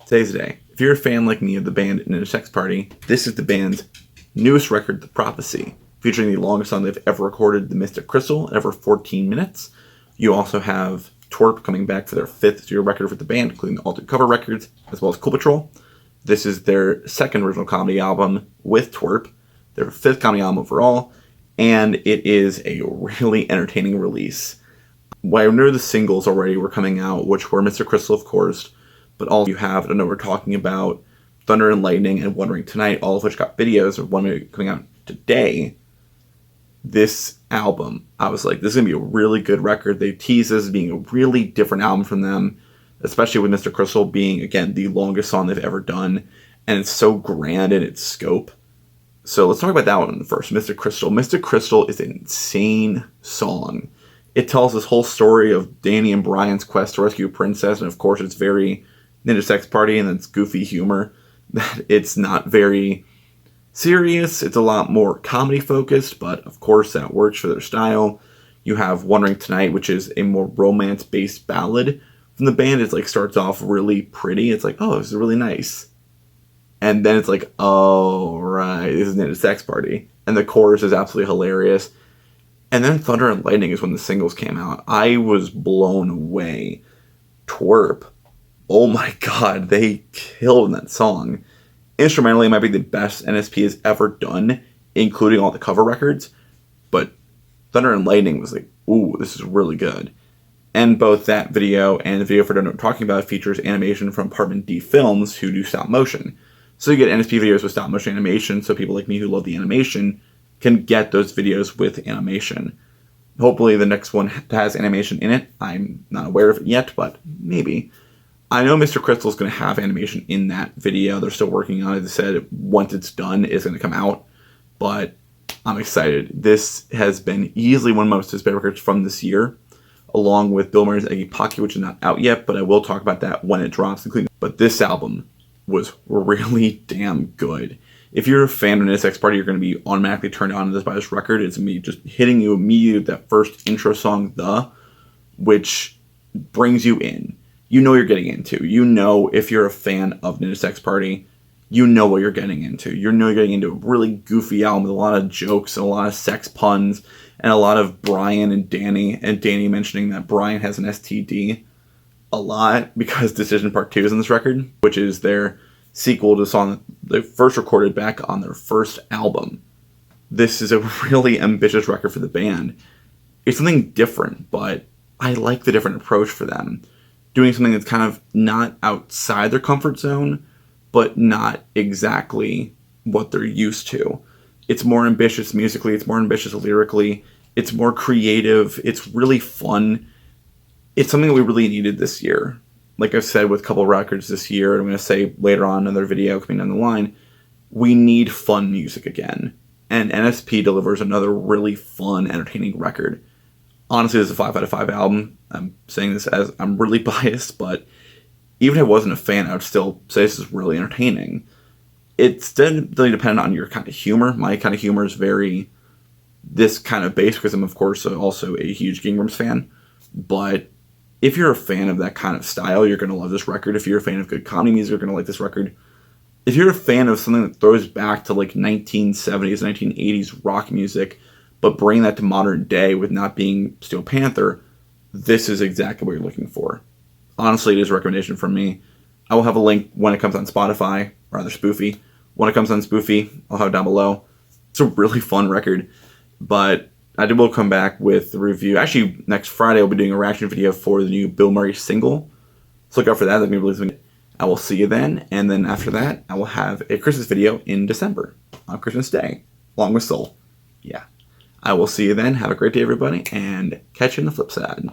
Today's the day. If you're a fan like me of the band NSP Party, this is the band's newest record, The Prophecy, featuring the longest song they've ever recorded, The Mystic Crystal, at over 14 minutes. You also have Twerp coming back for their 5th studio record for the band, including the Altered Cover records, as well as Cool Patrol. This is their 2nd original comedy album with Twerp, their 5th comedy album overall, and it is a really entertaining release. Well, I know the singles already were coming out, which were Mr. Crystal, of course, but all you have, I don't know, we're talking about Thunder and Lightning and Wondering Tonight, all of which got videos, of one coming out today. This album, I was like, this is going to be a really good record. They tease this as being a really different album from them, especially with Mr. Crystal being, again, the longest song they've ever done, and it's so grand in its scope. So let's talk about that one first, Mr. Crystal. Mr. Crystal is an insane song. It tells this whole story of Danny and Brian's quest to rescue a princess, and of course it's very NSP Party, and it's goofy humor. That it's not very serious. It's a lot more comedy focused, but of course that works for their style. You have Wondering Tonight, which is a more romance based ballad from the band. It's like starts off really pretty. It's like, oh, this is really nice. And then it's like, oh, right, this is NSP Party. And the chorus is absolutely hilarious. And then Thunder and Lightning is when the singles came out. I was blown away. Twerp. Oh my god, they killed that song. Instrumentally, it might be the best NSP has ever done, including all the cover records. But Thunder and Lightning was like, ooh, this is really good. And both that video and the video for Don't Know What I'm Talking About features animation from Apartment D Films, who do stop motion. So you get NSP videos with stop motion animation, so people like me who love the animation can get those videos with animation. Hopefully the next one has animation in it. I'm not aware of it yet, but maybe. I know Mr. Crystal is going to have animation in that video. They're still working on it. They said once it's done, it's going to come out. But I'm excited. This has been easily one of my most anticipated records from this year, along with Bill Murray's Eggy Pocket, which is not out yet, but I will talk about that when it drops. Including. But this album was really damn good. If you're a fan of NSP Party, you're going to be automatically turned on to this by this record. It's going to be just hitting you immediately with that first intro song, which brings you in. You know what you're getting into. You know, if you're a fan of NSP Party, you know what you're getting into. You know you're getting into a really goofy album with a lot of jokes and a lot of sex puns and a lot of Brian and Danny mentioning that Brian has an STD a lot because Decision Part 2 is in this record, which is their sequel to the song they first recorded back on their first album. This is a really ambitious record for the band. It's something different, but I like the different approach for them. Doing something that's kind of not outside their comfort zone, but not exactly what they're used to. It's more ambitious musically, it's more ambitious lyrically, it's more creative, it's really fun. It's something that we really needed this year. Like I've said with a couple records this year, and I'm going to say later on in another video coming down the line, we need fun music again. And NSP delivers another really fun, entertaining record. Honestly, this is a 5 out of 5 album. I'm saying this as I'm really biased, but even if I wasn't a fan, I would still say this is really entertaining. It's definitely dependent on your kind of humor. My kind of humor is very this kind of base because I'm, of course, also a huge Gingrams fan. But if you're a fan of that kind of style, you're going to love this record. If you're a fan of good comedy music, you're going to like this record. If you're a fan of something that throws back to like 1970s, 1980s rock music, but bring that to modern day with not being Steel Panther, this is exactly what you're looking for. Honestly, it is a recommendation from me. I will have a link when it comes on Spotify, rather Spoofy. When it comes on Spoofy, I'll have it down below. It's a really fun record, but I will come back with the review. Actually, next Friday, I'll be doing a reaction video for the new Bill Murray single. So look out for that. That'll be releasing. I will see you then, and then after that, I will have a Christmas video in December on Christmas Day, along with Soul. Yeah. I will see you then. Have a great day, everybody, and catch you on the flip side.